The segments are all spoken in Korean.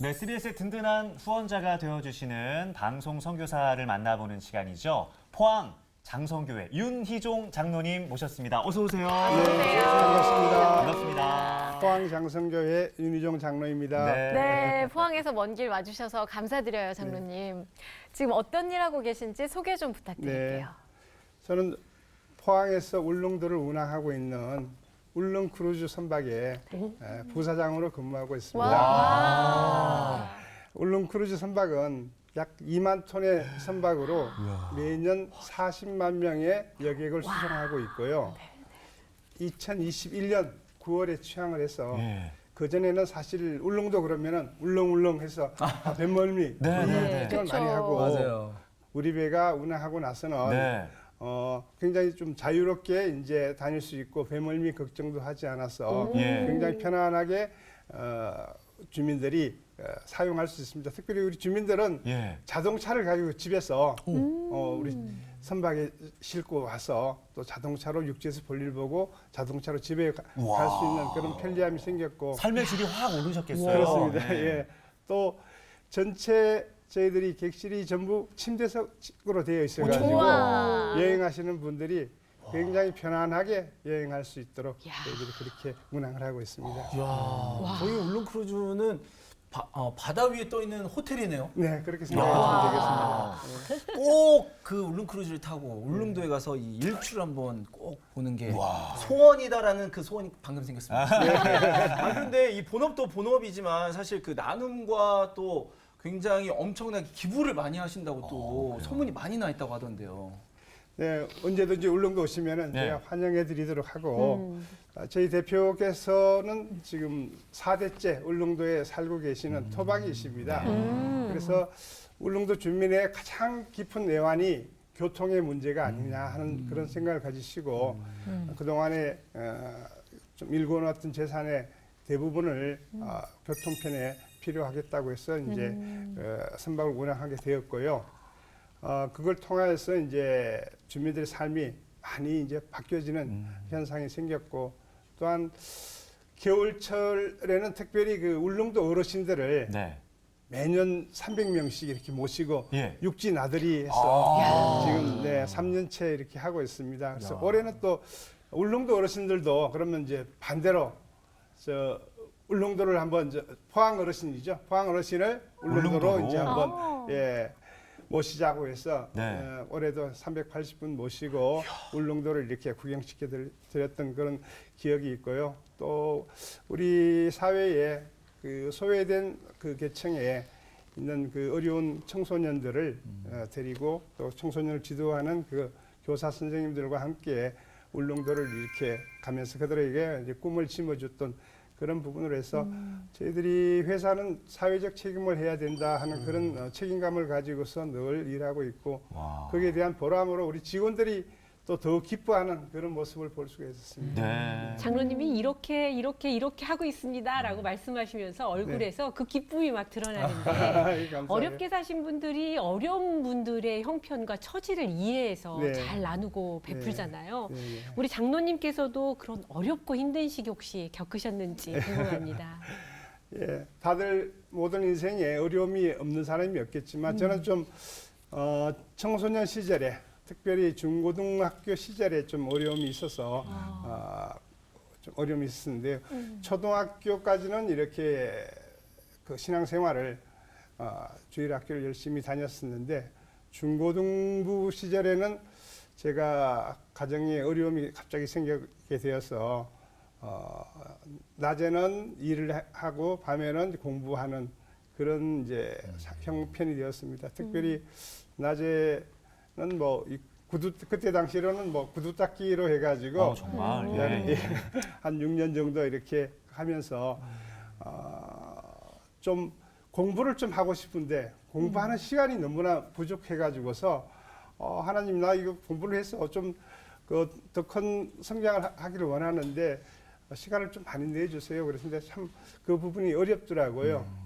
네, CBS의 든든한 후원자가 되어주시는 방송 선교사를 만나보는 시간이죠. 포항 장성교회 윤희종 장로님 모셨습니다. 어서 오세요. 네, 반갑습니다. 반갑습니다. 포항 장성교회 윤희종 장로입니다. 네, 포항에서 먼 길 와주셔서 감사드려요, 장로님. 지금 어떤 일 하고 계신지 소개 좀 부탁드릴게요. 저는 포항에서 울릉도를 운항하고 있는 울릉 크루즈 선박의 부사장으로 근무하고 있습니다. 와. 울릉 크루즈 선박은 약 2만 톤의 선박으로 매년 40만 명의 여객을 수송하고 있고요. 2021년 9월에 취항을 해서 그전에는 사실 울릉도 그러면은 울렁울렁 해서 뱃멀미 네. 걱정을 많이 하고 맞아요. 우리 배가 운항하고 나서는 네. 굉장히 좀 자유롭게 이제 다닐 수 있고 배멀미 걱정도 하지 않아서 예. 굉장히 편안하게 주민들이 사용할 수 있습니다. 특별히 우리 주민들은 예. 자동차를 가지고 집에서 우리 선박에 싣고 와서 또 자동차로 육지에서 볼일 보고 자동차로 집에 갈 수 있는 그런 편리함이 생겼고 삶의 질이 확 오르셨겠어요. 그렇습니다. 네. 예. 또 전체 저희들이 객실이 전부 침대석으로 되어 있어가지고 좋아. 여행하시는 분들이 굉장히 편안하게 여행할 수 있도록 저희들이 그렇게 운항을 하고 있습니다. 이야, 저희 울릉 크루즈는 바다 위에 떠 있는 호텔이네요. 네, 그렇게 생각하시면 되겠습니다. 꼭 그 울릉 크루즈를 타고 울릉도에 가서 이 일출 한번 꼭 보는 게 소원이다라는 그 소원이 방금 생겼습니다. 근데 이 본업도 본업이지만 사실 그 나눔과 또 굉장히 엄청나게 기부를 많이 하신다고 또 소문이 많이 나 있다고 하던데요. 네, 언제든지 울릉도 오시면은 네. 제가 환영해 드리도록 하고 저희 대표께서는 지금 4대째 울릉도에 살고 계시는 토박이십니다. 그래서 울릉도 주민의 가장 깊은 애환이 교통의 문제가 아니냐 하는 그런 생각을 가지시고 그동안에 좀 일궈놨던 재산의 대부분을 교통편에 필요하겠다고 해서 이제 선박을 운항하게 되었고요. 그걸 통해서 이제 주민들의 삶이 많이 이제 바뀌어지는 현상이 생겼고 또한 겨울철에는 특별히 그 울릉도 어르신들을 네. 매년 300명씩 이렇게 모시고 예. 육지 나들이 해서 지금 3년째 이렇게 하고 있습니다. 그래서 올해는 또 울릉도 어르신들도 그러면 이제 반대로 저 울릉도를 한번 포항 어르신이죠. 포항 어르신을 울릉도로 울릉도로? 이제 한번 모시자고 해서 네. 올해도 380분 모시고 울릉도를 이렇게 구경시켜 드렸던 그런 기억이 있고요. 또 우리 사회에 그 소외된 그 계층에 있는 그 어려운 청소년들을 데리고 또 청소년을 지도하는 그 교사 선생님들과 함께 울릉도를 이렇게 가면서 그들에게 이제 꿈을 심어줬던 그런 부분으로 해서 저희들이 회사는 사회적 책임을 해야 된다 하는 그런 책임감을 가지고서 늘 일하고 있고 거기에 대한 보람으로 우리 직원들이 또 더 기뻐하는 그런 모습을 볼 수가 있었습니다. 네. 장로님이 이렇게 하고 있습니다라고 말씀하시면서 얼굴에서 그 기쁨이 막 드러나는데 감사해요. 어렵게 사신 분들이 어려운 분들의 형편과 처지를 이해해서 네. 잘 나누고 베풀잖아요. 네, 네. 우리 장로님께서도 그런 어렵고 힘든 시기 혹시 겪으셨는지 궁금합니다. 예, 다들 모든 인생에 어려움이 없는 사람이 없겠지만 저는 좀 청소년 시절에 특별히 중고등학교 시절에 좀 어려움이 있어서 좀 어려움이 있었는데요. 초등학교까지는 이렇게 그 신앙생활을 주일학교를 열심히 다녔었는데 중고등부 시절에는 제가 가정에 어려움이 갑자기 생기게 되어서 낮에는 일을 하고 밤에는 공부하는 그런 이제 형편이 되었습니다. 특별히 낮에는 뭐 구두 그때 당시로는 뭐 구두 닦기로 해가지고 정말. 한 6년 정도 이렇게 하면서 좀 공부를 좀 하고 싶은데 공부하는 시간이 너무나 부족해가지고서 하나님 나 이거 공부를 해서 좀 그 더 큰 성장을 하기를 원하는데 시간을 좀 많이 내주세요. 그랬는데 참 그 부분이 어렵더라고요.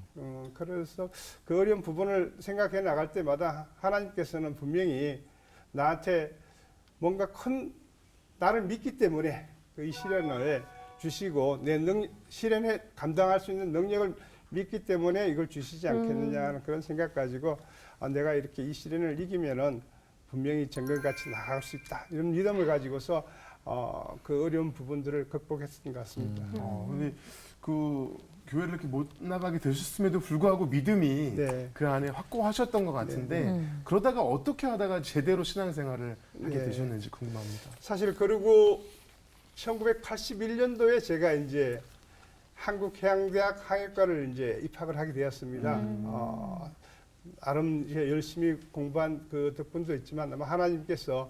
그래서 그 어려운 부분을 생각해 나갈 때마다 하나님께서는 분명히 나한테 뭔가 큰 나를 믿기 때문에 그 이 시련을 주시고 내 실현에 감당할 수 있는 능력을 믿기 때문에 이걸 주시지 않겠느냐 하는 그런 생각 가지고 내가 이렇게 이 시련을 이기면은 분명히 정글같이 나아갈 수 있다 이런 믿음을 가지고서 그 어려운 부분들을 극복했던 것 같습니다. 근데 그 교회를 이렇게 못 나가게 되셨음에도 불구하고 믿음이 네. 그 안에 확고하셨던 것 같은데 그러다가 어떻게 하다가 제대로 신앙생활을 하게 네. 되셨는지 궁금합니다. 사실 그리고 1981년도에 제가 이제 한국해양대학 항해과를 이제 입학을 하게 되었습니다. 나름 이제 열심히 공부한 그 덕분도 있지만 아마 하나님께서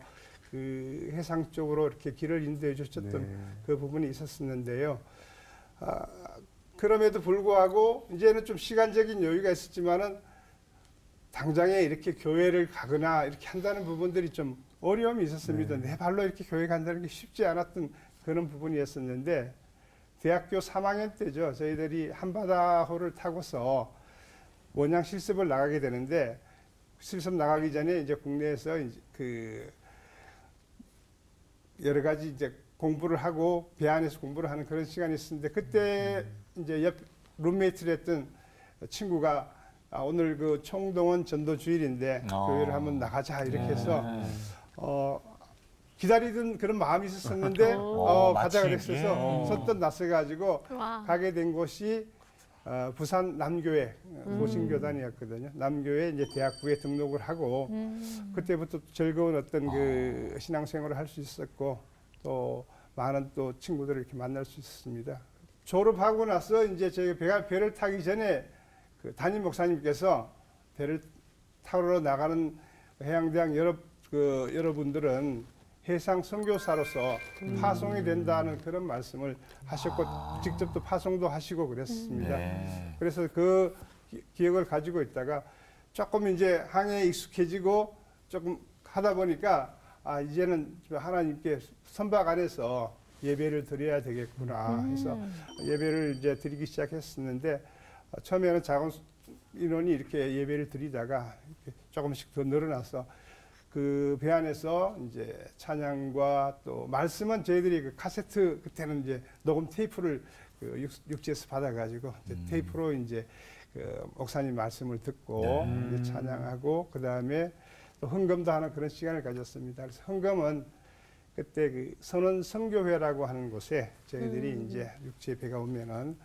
그 해상 쪽으로 이렇게 길을 인도해 주셨던 네. 그 부분이 있었는데요. 그럼에도 불구하고 이제는 좀 시간적인 여유가 있었지만은 당장에 이렇게 교회를 가거나 이렇게 한다는 부분들이 좀 어려움이 있었습니다. 내 발로 이렇게 교회 간다는 게 쉽지 않았던 그런 부분이었었는데 대학교 3학년 때죠. 저희들이 한바다호를 타고서 원양 실습을 나가게 되는데 실습 나가기 전에 이제 국내에서 이제 그 여러 가지 이제 공부를 하고 배 안에서 공부를 하는 그런 시간이 있었는데 그때 이제 옆 룸메이트를 했던 친구가 오늘 그 총동원 전도 주일인데 교회를 한번 나가자 이렇게 해서 기다리던 그런 마음이 있었었는데 가자 마침, 그랬어서 선뜻 나서가지고 와. 가게 된 곳이 부산 남교회 모신교단이었거든요. 남교회 이제 대학부에 등록을 하고 그때부터 즐거운 어떤 그 신앙생활을 할 수 있었고 또 많은 또 친구들을 이렇게 만날 수 있었습니다. 졸업하고 나서 이제 저희가 배를 타기 전에 그 담임 목사님께서 배를 타러 나가는 해양대학 여러분들은 해상 선교사로서 파송이 된다는 그런 말씀을 하셨고 직접 또 파송도 하시고 그랬습니다. 네. 그래서 그 기억을 가지고 있다가 조금 이제 항해에 익숙해지고 조금 하다 보니까 이제는 하나님께 선박 안에서 예배를 드려야 되겠구나 해서 예배를 이제 드리기 시작했었는데 처음에는 작은 인원이 이렇게 예배를 드리다가 이렇게 조금씩 더 늘어나서 그 배 안에서 이제 찬양과 또 말씀은 저희들이 그 카세트 그때는 이제 녹음 테이프를 그 육지에서 받아가지고 테이프로 이제 그 목사님 말씀을 듣고 이제 찬양하고 그 다음에 또 헌금도 하는 그런 시간을 가졌습니다. 그래서 헌금은 그때 그 선원 선교회라고 하는 곳에 저희들이 이제 육지에 배가 오면은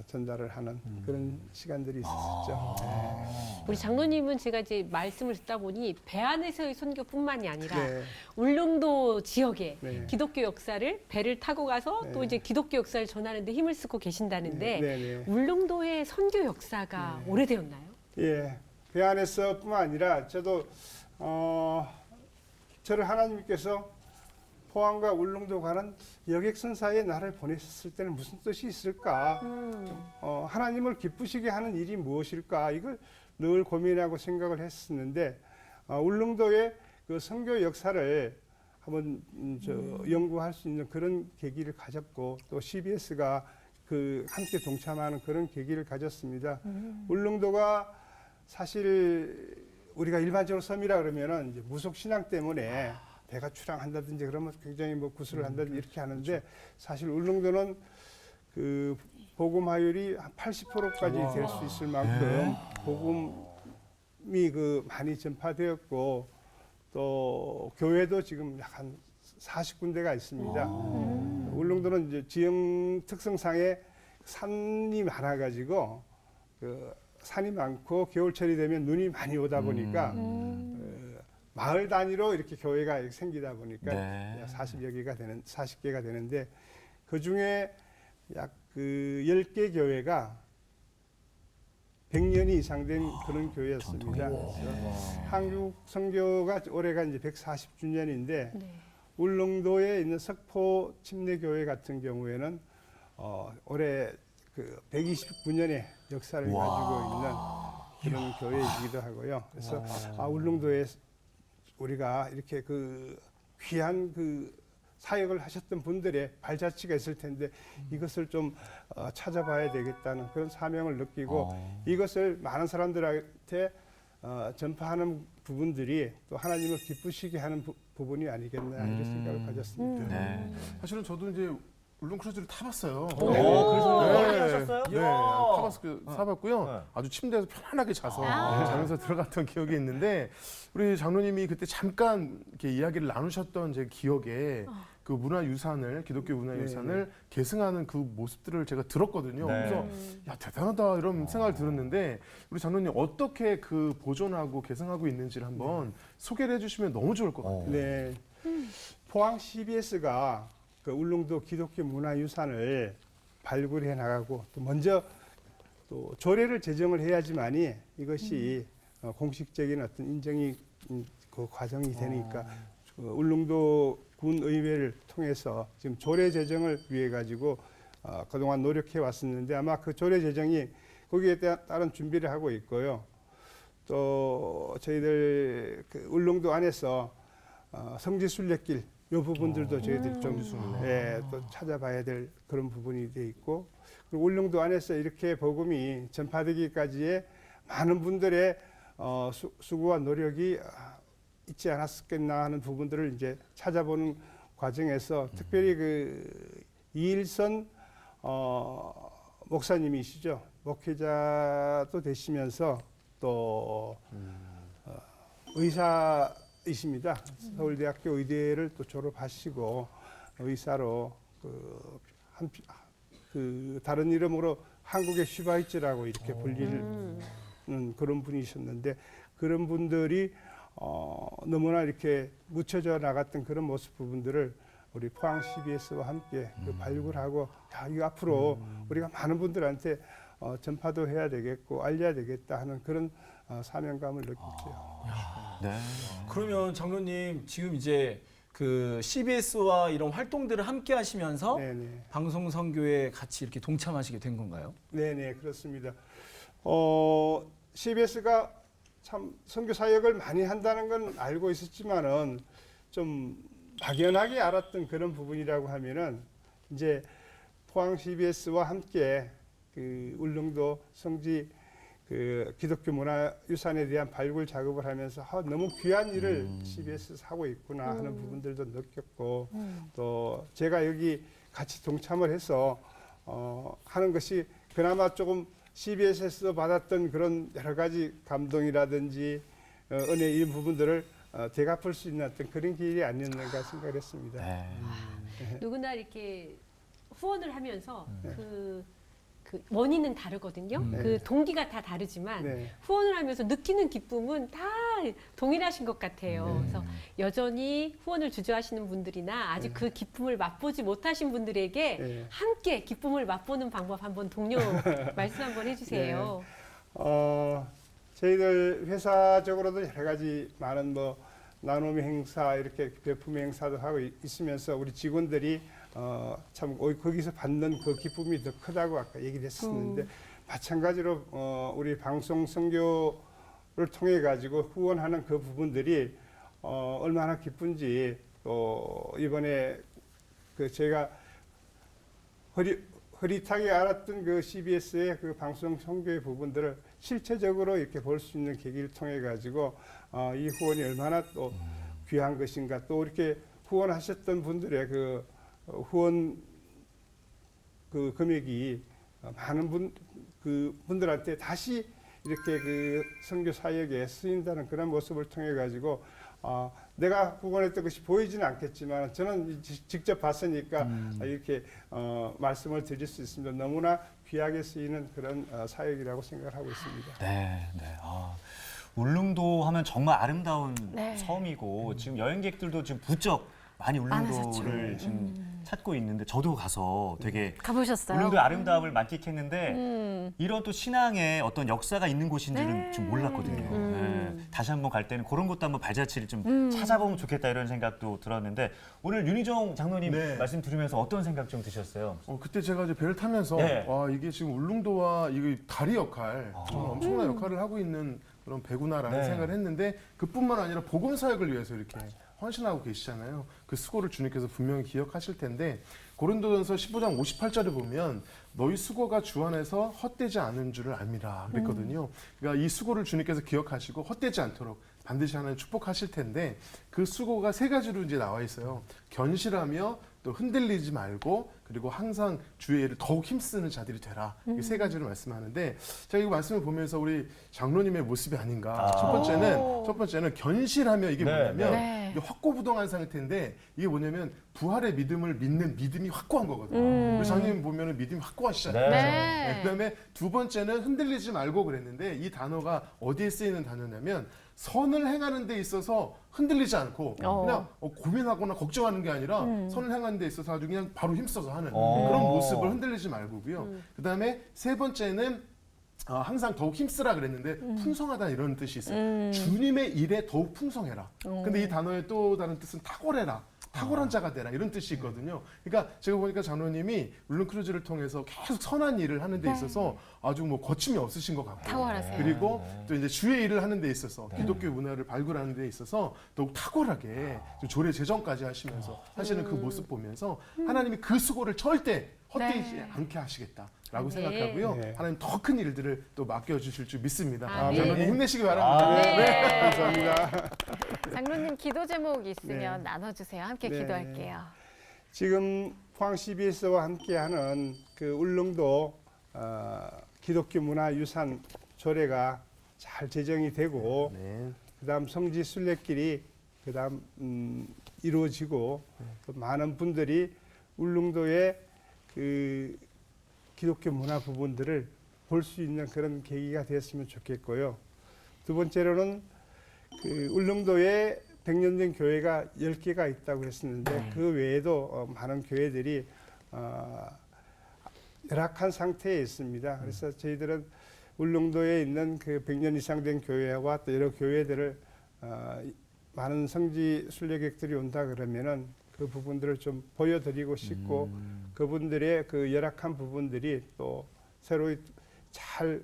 전달을 하는 그런 시간들이 있었죠. 네. 우리 장로님은 제가 이제 말씀을 듣다 보니 배 안에서의 선교뿐만이 아니라 네. 울릉도 지역에 네. 기독교 역사를 배를 타고 가서 또 네. 이제 기독교 역사를 전하는 데 힘을 쓰고 계신다는데 네, 네. 울릉도의 선교 역사가 오래되었나요? 예, 배 안에서뿐만 아니라 저도 저를 하나님께서 포항과 울릉도 가는 여객선사에 나를 보내셨을 때는 무슨 뜻이 있을까? 하나님을 기쁘시게 하는 일이 무엇일까? 이걸 늘 고민하고 생각을 했었는데 울릉도의 그 선교 역사를 한번 연구할 수 있는 그런 계기를 가졌고 또 CBS가 그 함께 동참하는 그런 계기를 가졌습니다. 울릉도가 사실 우리가 일반적으로 섬이라 그러면은 이제 무속 신앙 때문에 배가 출항한다든지 그러면 굉장히 뭐 구슬을 한다든지 이렇게 하는데 사실 울릉도는 그 복음화율이 한 80%까지 될 수 있을 만큼 복음이 그 많이 전파되었고 또 교회도 지금 약 한 40군데가 있습니다. 울릉도는 이제 지형 특성상에 산이 많아가지고 그 산이 많고 겨울철이 되면 눈이 많이 오다 보니까 마을 단위로 이렇게 교회가 생기다 보니까 네. 40개가 되는데 그 중에 약 그 10개 교회가 100년이 이상 된 그런 교회였습니다. 그래서 한국 선교가 올해가 이제 140주년인데 네. 울릉도에 있는 석포 침례교회 같은 경우에는 올해 그 129년의 역사를 가지고 있는 그런 교회이기도 하고요. 그래서 울릉도에 우리가 이렇게 그 귀한 그 사역을 하셨던 분들의 발자취가 있을 텐데 이것을 좀 찾아봐야 되겠다는 그런 사명을 느끼고 이것을 많은 사람들한테 전파하는 부분들이 또 하나님을 기쁘시게 하는 부분이 아니겠나 이런 생각을 가졌습니다. 네. 사실은 저도 이제 울릉 크루즈를 타봤어요. 오, 그래서 네. 멀리 하셨어요? 네, 타봤고요. 네. 아주 침대에서 편안하게 자서 아. 자면서 들어갔던 기억이 있는데 우리 장로님이 그때 잠깐 이렇게 이야기를 나누셨던 제 기억에 그 문화유산을 기독교 문화유산을 계승하는 그 모습들을 제가 들었거든요. 네. 그래서 야 대단하다 이런 생각을 들었는데 우리 장로님 어떻게 그 보존하고 계승하고 있는지를 한번 소개를 해주시면 너무 좋을 것 같아요. 네. 포항 CBS가 그 울릉도 기독교 문화유산을 발굴해 나가고 또 먼저 또 조례를 제정을 해야지만이 이것이 공식적인 어떤 인정이 그 과정이 되니까 울릉도 군 의회를 통해서 지금 조례 제정을 위해 가지고 그동안 노력해 왔었는데 아마 그 조례 제정이 거기에 따른 준비를 하고 있고요. 또 저희들 그 울릉도 안에서 성지순례길 이 부분들도 저희들이 좀 또 찾아봐야 될 그런 부분이 돼 있고 그리고 울릉도 안에서 이렇게 복음이 전파되기까지의 많은 분들의 수고와 노력이 있지 않았겠나 하는 부분들을 이제 찾아보는 과정에서 특별히 그 이일선 목사님이시죠. 목회자도 되시면서 또 의사이십니다. 서울대학교 의대를 또 졸업하시고 의사로 다른 이름으로 한국의 슈바이츠라고 이렇게 불리는 그런 분이셨는데 그런 분들이 너무나 이렇게 묻혀져 나갔던 그런 모습 부분들을 우리 포항 CBS와 함께 발굴하고 야, 이거 앞으로 우리가 많은 분들한테 전파도 해야 되겠고 알려야 되겠다 하는 그런 사명감을 느꼈죠. 네. 그러면 장로님 지금 이제 그 CBS와 이런 활동들을 함께 하시면서 네네. 방송 선교에 같이 이렇게 동참하시게 된 건가요? 네네 그렇습니다. CBS가 참 선교 사역을 많이 한다는 건 알고 있었지만은 좀 막연하게 알았던 그런 부분이라고 하면은 이제 포항 CBS와 함께 그 울릉도 성지 그 기독교 문화유산에 대한 발굴 작업을 하면서 너무 귀한 일을 CBS에서 하고 있구나 하는 부분들도 느꼈고 또 제가 여기 같이 동참을 해서 하는 것이 그나마 조금 CBS에서 받았던 그런 여러 가지 감동이라든지 은혜 이런 부분들을 되갚을 수 있는 어떤 그런 길이 아니었는가 생각을 했습니다. 네. 누구나 이렇게 후원을 하면서 그 원인은 다르거든요. 네. 그 동기가 다 다르지만 네. 후원을 하면서 느끼는 기쁨은 다 동일하신 것 같아요. 그래서 여전히 후원을 주저하시는 분들이나 아직 그 기쁨을 맛보지 못하신 분들에게 네. 함께 기쁨을 맛보는 방법 한번 동료 말씀 한번 해주세요. 저희들 회사적으로도 여러 가지 많은 나눔 행사 이렇게 배품 행사도 하고 있으면서 우리 직원들이 참 거기서 받는 그 기쁨이 더 크다고 아까 얘기를 했었는데 마찬가지로 우리 방송 선교를 통해 가지고 후원하는 그 부분들이 얼마나 기쁜지 또 이번에 그 제가 흐릿하게 알았던 그 CBS의 그 방송 선교의 부분들을 실체적으로 이렇게 볼 수 있는 계기를 통해 가지고 이 후원이 얼마나 또 귀한 것인가 또 이렇게 후원하셨던 분들의 그 후원 그 금액이 많은 분들한테 다시 이렇게 그 선교 사역에 쓰인다는 그런 모습을 통해 가지고 내가 후원했던 것이 보이지는 않겠지만 저는 직접 봤으니까 이렇게 말씀을 드릴 수 있습니다. 너무나 귀하게 쓰이는 그런 사역이라고 생각을 하고 있습니다. 네, 네. 울릉도 하면 정말 아름다운 네. 섬이고 지금 여행객들도 지금 부쩍 많이 울릉도를 지금 찾고 있는데 저도 가서 되게 가보셨어요? 울릉도의 아름다움을 만끽했는데 이런 또 신앙의 어떤 역사가 있는 곳인지는 좀 몰랐거든요. 네. 다시 한번 갈 때는 그런 것도 한번 발자취를 좀 찾아보면 좋겠다 이런 생각도 들었는데 오늘 윤희종 장로님 네. 말씀 들으면서 어떤 생각 좀 드셨어요? 그때 제가 이제 배를 타면서 네. 와 이게 지금 울릉도와 이게 다리 역할 정말 엄청난 역할을 하고 있는 그런 배구나라는 네. 생각을 했는데 그뿐만 아니라 복음 사역을 위해서 이렇게 헌신하고 계시잖아요. 그 수고를 주님께서 분명히 기억하실 텐데 고린도전서 15장 58절에 보면 너희 수고가 주 안에서 헛되지 않은 줄을 알미라 그랬거든요. 그러니까 이 수고를 주님께서 기억하시고 헛되지 않도록 반드시 하나님 축복하실 텐데 그 수고가 세 가지로 이제 나와 있어요. 견실하며 또 흔들리지 말고 그리고 항상 주의 일을 더욱 힘쓰는 자들이 되라. 이 세 가지를 말씀하는데 제가 이 말씀을 보면서 우리 장로님의 모습이 아닌가. 첫 번째는 견실하며 이게 네, 뭐냐면 네. 이게 확고부동한 상태인데 이게 뭐냐면 부활의 믿음을 믿는 믿음이 확고한 거거든요. 우리 장로님 보면은 믿음이 확고하시잖아요. 네. 네. 그다음에 두 번째는 흔들리지 말고 그랬는데 이 단어가 어디에 쓰이는 단어냐면 선을 행하는 데 있어서 흔들리지 않고 그냥 고민하거나 걱정하는 게 아니라 선을 행하는 데 있어서 아주 그냥 바로 힘써서 하는 그런 모습을 흔들리지 말고요. 그다음에 세 번째는 항상 더욱 힘쓰라 그랬는데 풍성하다 이런 뜻이 있어요. 주님의 일에 더욱 풍성해라. 근데 이 단어의 또 다른 뜻은 탁월해라. 탁월한 자가 되라 이런 뜻이 있거든요. 그러니까 제가 보니까 장로님이 울릉크루즈를 통해서 계속 선한 일을 하는 데 있어서 아주 뭐 거침이 없으신 것 같고 탁월하세요. 그리고 또 이제 주의 일을 하는 데 있어서 기독교 문화를 발굴하는 데 있어서 더욱 탁월하게 좀 조례 제정까지 하시면서 하시는 그 모습 보면서 하나님이 그 수고를 절대 헛되지 않게 하시겠다라고 생각하고요. 네. 하나님 더 큰 일들을 또 맡겨주실 줄 믿습니다. 아멘. 장로님 힘내시기 바랍니다. 네. 감사합니다. 장로님 기도 제목 있으면 네. 나눠주세요. 함께 네. 기도할게요. 지금 포항 CBS와 함께하는 그 울릉도 기독교 문화유산 조례가 잘 제정이 되고 네. 그다음 성지 순례길이 그다음 이루어지고 또 많은 분들이 울릉도의 그 기독교 문화 부분들을 볼 수 있는 그런 계기가 됐으면 좋겠고요. 두 번째로는 그 울릉도에 100년 된 교회가 10개가 있다고 했었는데 그 외에도 많은 교회들이 열악한 상태에 있습니다. 그래서 저희들은 울릉도에 있는 그 100년 이상 된 교회와 또 여러 교회들을 많은 성지 순례객들이 온다 그러면은 그 부분들을 좀 보여드리고 싶고 그분들의 그 열악한 부분들이 또 새로 잘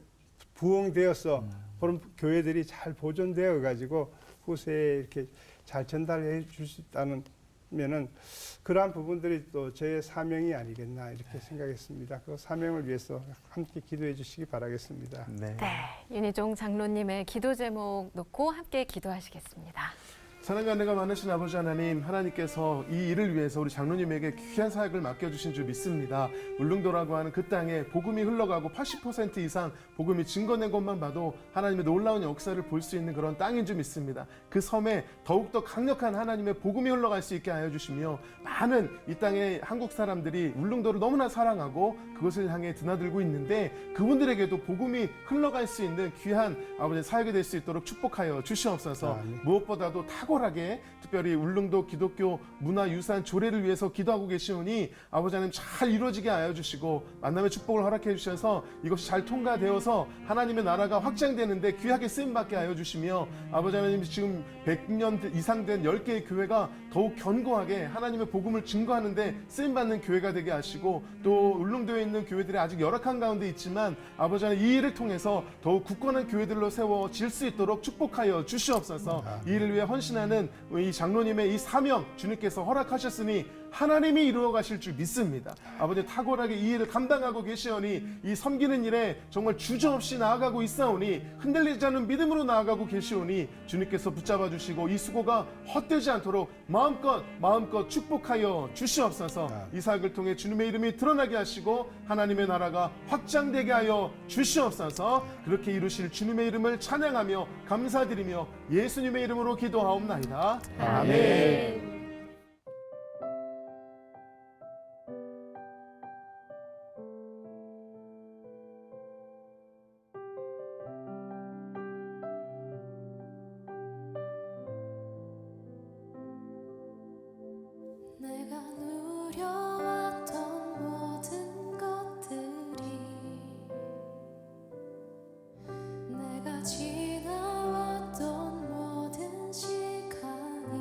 부흥되어서 그런 교회들이 잘 보존되어 가지고 후세에 이렇게 잘 전달해 줄 수 있다면은 그러한 부분들이 또 제 사명이 아니겠나 이렇게 생각했습니다. 그 사명을 위해서 함께 기도해 주시기 바라겠습니다. 네. 네, 윤희종 장로님의 기도 제목 놓고 함께 기도하시겠습니다. 사랑과 은혜가 많으신 아버지 하나님, 하나님께서 이 일을 위해서 우리 장로님에게 귀한 사역을 맡겨주신 줄 믿습니다. 울릉도라고 하는 그 땅에 복음이 흘러가고 80% 이상 복음이 증거된 것만 봐도 하나님의 놀라운 역사를 볼 수 있는 그런 땅인 줄 믿습니다. 그 섬에 더욱더 강력한 하나님의 복음이 흘러갈 수 있게 하여 주시며 많은 이 땅의 한국 사람들이 울릉도를 너무나 사랑하고 그것을 향해 드나들고 있는데 그분들에게도 복음이 흘러갈 수 있는 귀한 아버지 사역이 될 수 있도록 축복하여 주시옵소서. 무엇보다도 탁월하게 특별히 울릉도 기독교 문화유산 조례를 위해서 기도하고 계시오니 아버지 하나님 잘 이루어지게 하여 주시고 만남의 축복을 허락해 주셔서 이것이 잘 통과되어서 하나님의 나라가 확장되는데 귀하게 쓰임받게 하여 주시며 아버지 하나님 지금 100년 이상 된 10개의 교회가 더욱 견고하게 하나님의 복음을 증거하는데 쓰임받는 교회가 되게 하시고 또 울릉도에 있는 교회들이 아직 열악한 가운데 있지만 아버지 하나님 이 일을 통해서 더욱 굳건한 교회들로 세워질 수 있도록 축복하여 주시옵소서. 이 일을 위해 헌신하는 이 장로님의 이 사명 주님께서 허락하셨으니 하나님이 이루어 가실 줄 믿습니다. 아버지 탁월하게 이 일을 감당하고 계시오니 이 섬기는 일에 정말 주저없이 나아가고 있사오니 흔들리지 않는 믿음으로 나아가고 계시오니 주님께서 붙잡아 주시고 이 수고가 헛되지 않도록 마음껏 축복하여 주시옵소서. 이 사역을 통해 주님의 이름이 드러나게 하시고 하나님의 나라가 확장되게 하여 주시옵소서. 그렇게 이루실 주님의 이름을 찬양하며 감사드리며 예수님의 이름으로 기도하옵나이다. 아멘. 내가 누려왔던 모든 것들이 내가 지나왔던 모든 시간이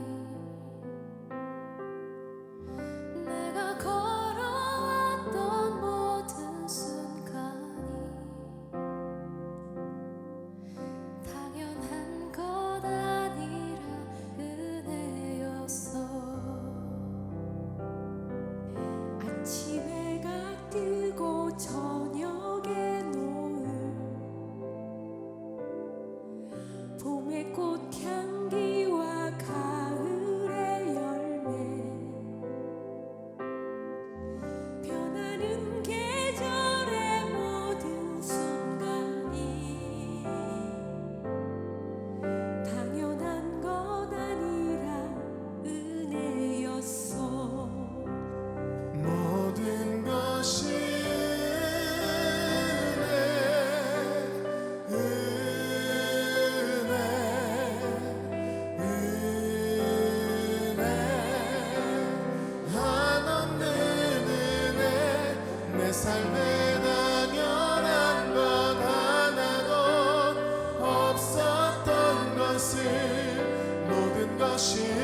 다시